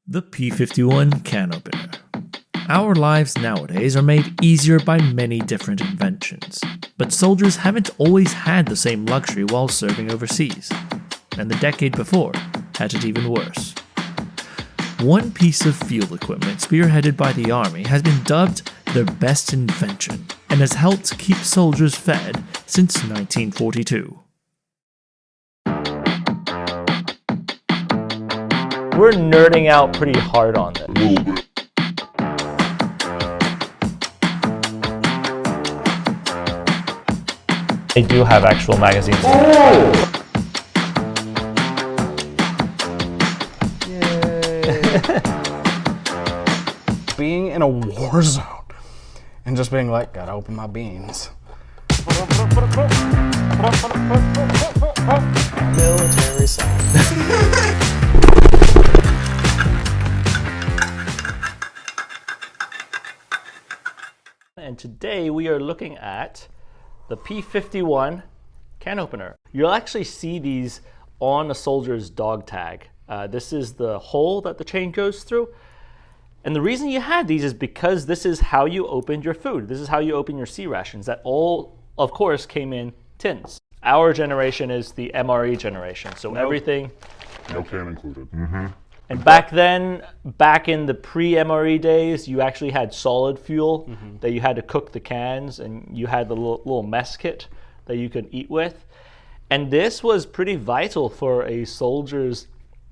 The P-51 can opener. Our lives nowadays are made easier by many different inventions, but soldiers haven't always had the same luxury while serving overseas, and the decade before had it even worse. One piece of field equipment spearheaded by the Army has been dubbed their best invention and has helped keep soldiers fed since 1942. We're nerding out pretty hard on this. They do have actual magazines. Being in a war zone and just being like, gotta open my beans. Military science. And today we are looking at the P-51 can opener. You'll actually see these on a soldier's dog tag. This is the hole that the chain goes through. And the reason you had these is because this is how you opened your food. This is how you open your sea rations that all, of course, came in tins. Our generation is the MRE generation. So everything. No can included. And back then, back in the pre-MRE days, you actually had solid fuel that you had to cook the cans, and you had the little mess kit that you could eat with. And this was pretty vital for a soldier's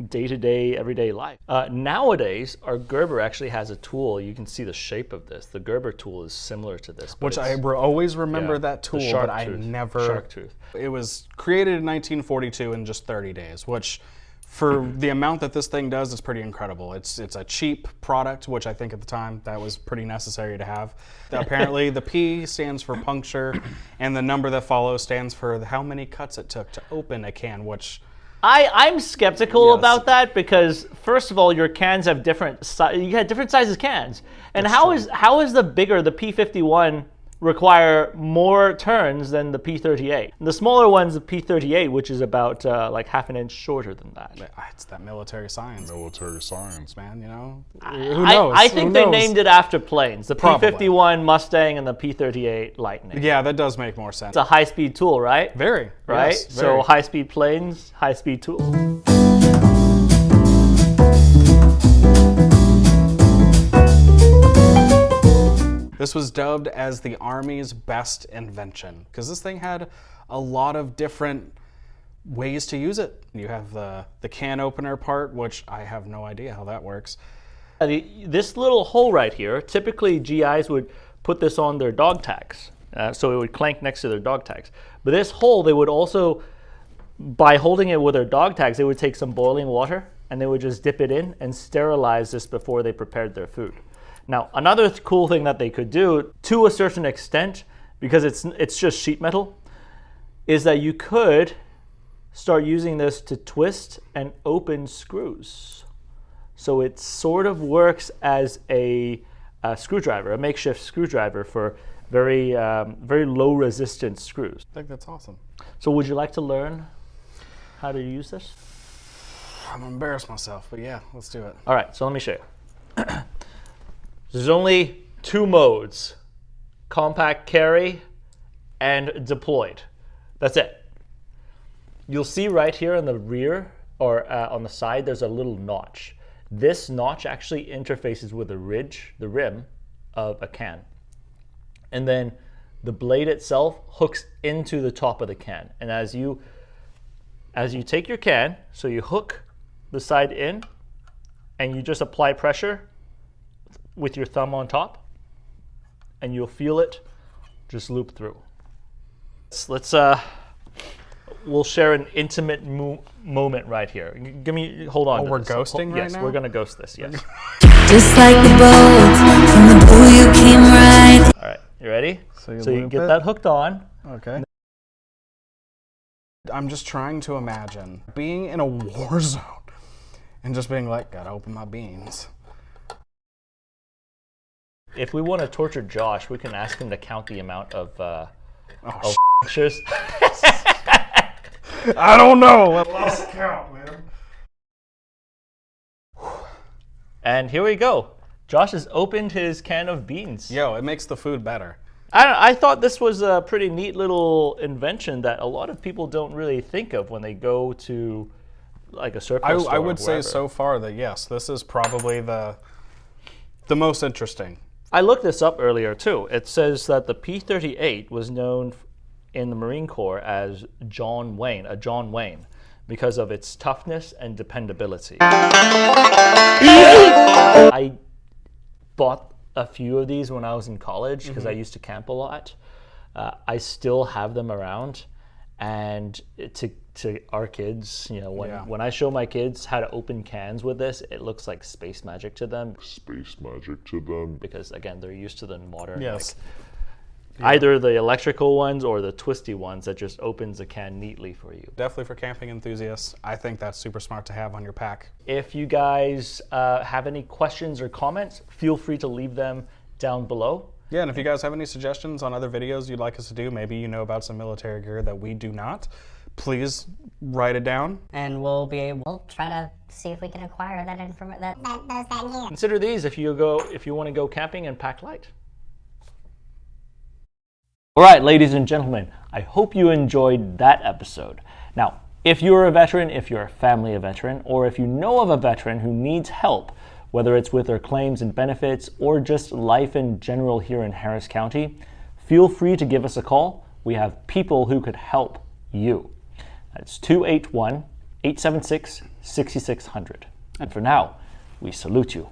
day-to-day, everyday life. Nowadays, our Gerber actually has a tool. You can see the shape of this. The Gerber tool is similar to this. Which I always remember that tool, but I never... Shark tooth. It was created in 1942 in just 30 days, which for the amount that this thing does is pretty incredible. It's a cheap product, which I think at the time that was pretty necessary to have. Apparently the P stands for puncture, and the number that follows stands for how many cuts it took to open a can, which... I'm skeptical about that because, first of all, your cans have different you had different sizes cans. And how is the bigger, the P-51, require more turns than the P-38? The smaller one's the P-38, which is about like half an inch shorter than that. It's that military science. Military science. Man, you know? Who knows? I think they named it after planes. The P-51 Mustang and the P-38 Lightning. Yeah, that does make more sense. It's a high-speed tool, right? Very. Right? Yes, very. So high-speed planes, high-speed tool. This was dubbed as the Army's best invention because this thing had a lot of different ways to use it. You have the can opener part, which I have no idea how that works. This little hole right here, typically GIs would put this on their dog tags, so it would clank next to their dog tags. But this hole, they would also, by holding it with their dog tags, they would take some boiling water and they would just dip it in and sterilize this before they prepared their food. Now, another cool thing that they could do, to a certain extent, because it's just sheet metal, is that you could start using this to twist and open screws. So it sort of works as a screwdriver, a makeshift screwdriver for very low resistance screws. I think that's awesome. So would you like to learn how to use this? I'm gonna embarrass myself, but yeah, let's do it. All right, so let me show you. There's only two modes: compact carry and deployed. That's it. You'll see right here in the rear or on the side, there's a little notch. This notch actually interfaces with the rim of a can. And then the blade itself hooks into the top of the can. And as you take your can, so you hook the side in and you just apply pressure with your thumb on top, and you'll feel it just loop through. We'll share an intimate moment right here. Hold on. Oh, we're ghosting right now? Yes, we're gonna ghost this, yes. Just like the boat from the blue you came riding. All right, you ready? So you get that hooked on. Okay. I'm just trying to imagine being in a war zone and just being like, gotta open my beans. If we want to torture Josh, we can ask him to count the amount of pictures. I don't know. I lost count, man. And here we go. Josh has opened his can of beans. Yo, it makes the food better. I thought this was a pretty neat little invention that a lot of people don't really think of when they go to like a surplus store. I would say wherever. so far that yes, this is probably the most interesting. I looked this up earlier too. It says that the P-38 was known in the Marine Corps as John Wayne, because of its toughness and dependability. I bought a few of these when I was in college because I used to camp a lot. I still have them around, and to our kids, you know, when I show my kids how to open cans with this, it looks like space magic to them. Space magic to them. Because again, they're used to the modern, Yes. either the electrical ones or the twisty ones that just opens a can neatly for you. Definitely for camping enthusiasts. I think that's super smart to have on your pack. If you guys have any questions or comments, feel free to leave them down below. Yeah, and if you guys have any suggestions on other videos you'd like us to do, maybe you know about some military gear that we do not, please write it down. And we'll try to see if we can acquire that information, those gear. Consider these if you want to go camping and pack light. All right, ladies and gentlemen, I hope you enjoyed that episode. Now, if you're a veteran, if you're a family of veteran, or if you know of a veteran who needs help, whether it's with their claims and benefits or just life in general here in Harris County, feel free to give us a call. We have people who could help you. That's 281-876-6600. And for now, we salute you.